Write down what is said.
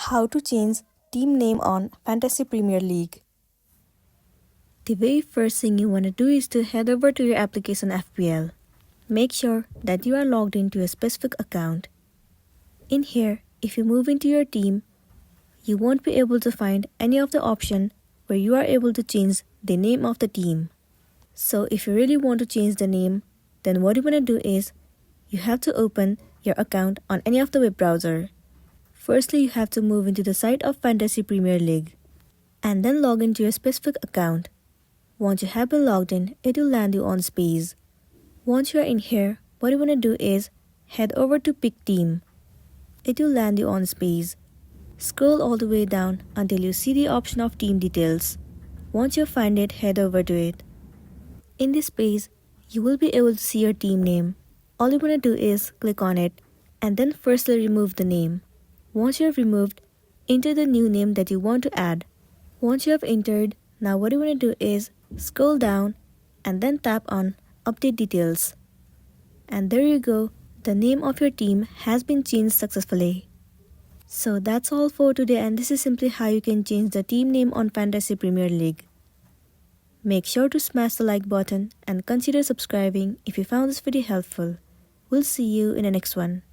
How to change team name on Fantasy Premier League. The very first thing you want to do is to head over to your application FPL. Make sure that you are logged into a specific account. In here, if you move into your team, you won't be able to find any of the option where you are able to change the name of the team. So if you really want to change the name, then what you want to do is you have to open your account on any of the web browser. Firstly, you have to move into the site of Fantasy Premier League and then log into your specific account. Once you have been logged in, it will land you on this page. Once you are in here, what you want to do is head over to Pick Team. It will land you on this page. Scroll all the way down until you see the option of Team Details. Once you find it, head over to it. In this page, you will be able to see your team name. All you want to do is click on it and then firstly remove the name. Once you have removed, enter the new name that you want to add. Once you have entered, now what you want to do is scroll down and then tap on Update Details. And there you go, the name of your team has been changed successfully. So that's all for today, and this is simply how you can change the team name on Fantasy Premier League. Make sure to smash the like button and consider subscribing if you found this video helpful. We'll see you in the next one.